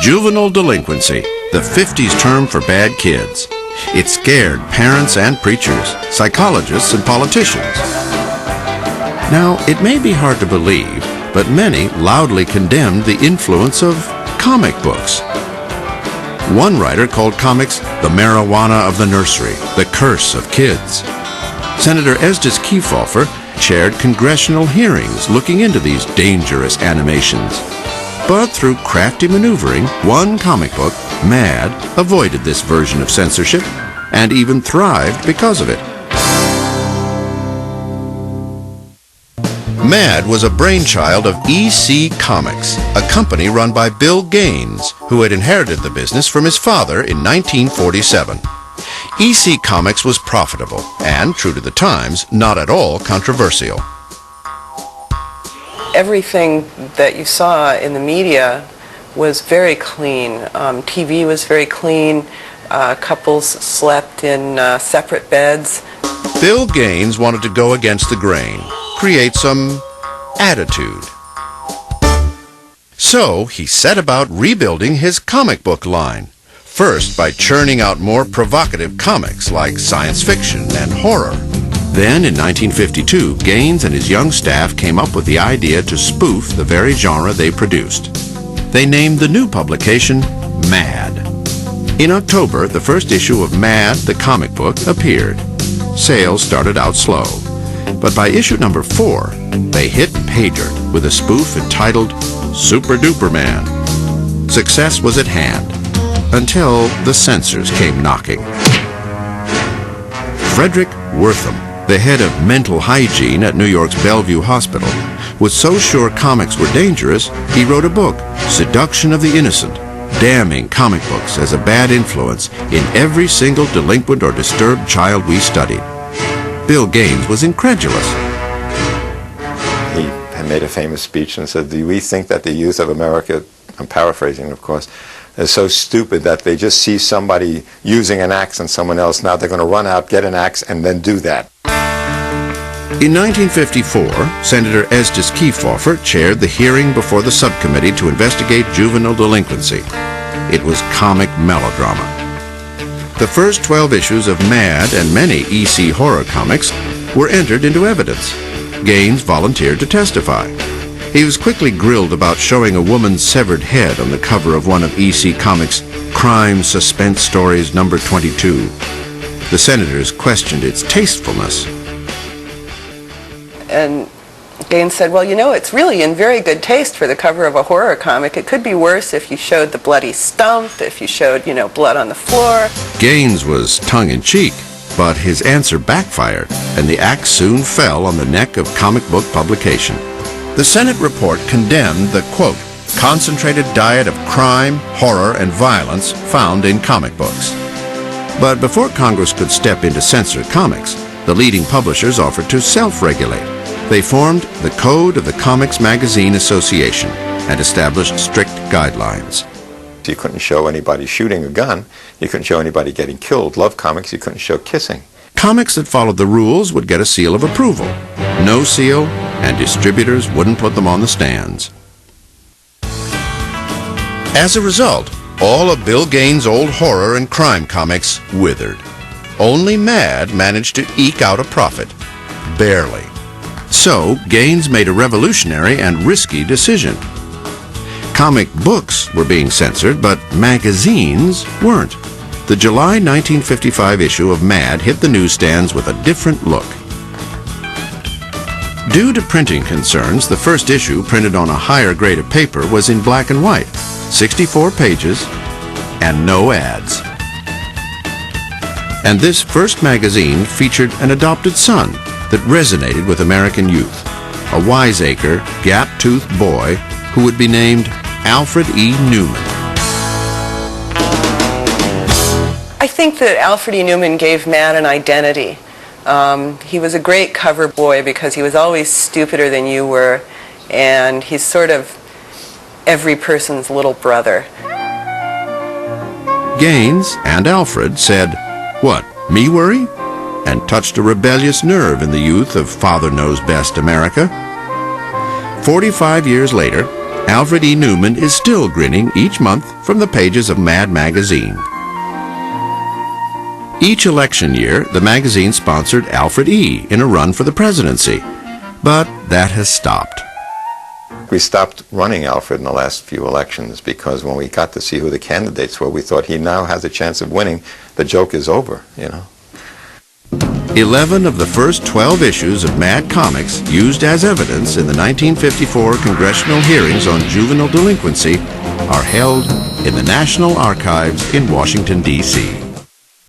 Juvenile delinquency, the 50s term for bad kids. It scared parents and preachers, psychologists and politicians. Now, it may be hard to believe, but many loudly condemned the influence of comic books. One writer called comics the marijuana of the nursery, the curse of kids. Senator Estes Kefauver chaired congressional hearings looking into these dangerous animations. But through crafty maneuvering, one comic book, Mad, avoided this version of censorship and even thrived because of it. Mad was a brainchild of EC Comics, a company run by Bill Gaines, who had inherited the business from his father in 1947. EC Comics was profitable and, true to the times, not at all controversial. Everything that you saw in the media was very clean. TV was very clean. Couples slept in separate beds. Bill Gaines wanted to go against the grain, create some attitude. So he set about rebuilding his comic book line. First by churning out more provocative comics like science fiction and horror. Then in 1952, Gaines and his young staff came up with the idea to spoof the very genre they produced. They named the new publication Mad. In October, the first issue of Mad, the comic book, appeared. Sales started out slow, but by issue number 4, they hit pay dirt with a spoof entitled Super Duper Man. Success was at hand, until the censors came knocking. Frederick Wortham, the head of mental hygiene at New York's Bellevue Hospital, was so sure comics were dangerous, he wrote a book, Seduction of the Innocent, damning comic books as a bad influence in every single delinquent or disturbed child we studied. Bill Gaines was incredulous. He had made a famous speech and said, "Do we think that the youth of America," I'm paraphrasing of course, "is so stupid that they just see somebody using an axe on someone else, now they're going to run out, get an axe, and then do that." In 1954, Senator Estes Kefauver chaired the hearing before the subcommittee to investigate juvenile delinquency. It was comic melodrama. The first 12 issues of Mad and many EC horror comics were entered into evidence. Gaines volunteered to testify. He was quickly grilled about showing a woman's severed head on the cover of one of EC Comics' crime suspense stories number 22. The senators questioned its tastefulness. And Gaines said, well, you know, it's really in very good taste for the cover of a horror comic. It could be worse if you showed the bloody stump, if you showed, you know, blood on the floor. Gaines was tongue-in-cheek, but his answer backfired, and the axe soon fell on the neck of comic book publication. The Senate report condemned the, quote, concentrated diet of crime, horror, and violence found in comic books. But before Congress could step in to censor comics, the leading publishers offered to self-regulate. They formed the Code of the Comics Magazine Association and established strict guidelines. You couldn't show anybody shooting a gun. You couldn't show anybody getting killed. Love comics, you couldn't show kissing. Comics that followed the rules would get a seal of approval. No seal, and distributors wouldn't put them on the stands. As a result, all of Bill Gaines' old horror and crime comics withered. Only Mad managed to eke out a profit. Barely. So, Gaines made a revolutionary and risky decision. Comic books were being censored, but magazines weren't. The July 1955 issue of Mad hit the newsstands with a different look. Due to printing concerns, the first issue, printed on a higher grade of paper, was in black and white, 64 pages, and no ads. And this first magazine featured an adopted son that resonated with American youth, a wiseacre, gap-toothed boy who would be named Alfred E. Neuman. I think that Alfred E. Neuman gave Mad an identity. He was a great cover boy because he was always stupider than you were, and he's sort of every person's little brother. Gaines and Alfred said, "What, me worry?" and touched a rebellious nerve in the youth of Father Knows Best America. 45 years later, Alfred E. Newman is still grinning each month from the pages of Mad Magazine. Each election year, the magazine sponsored Alfred E. in a run for the presidency, but that has stopped. We stopped running Alfred in the last few elections because when we got to see who the candidates were, we thought he now has a chance of winning. The joke is over, you know. 11 of the first 12 issues of Mad Comics used as evidence in the 1954 congressional hearings on juvenile delinquency are held in the National Archives in Washington, D.C.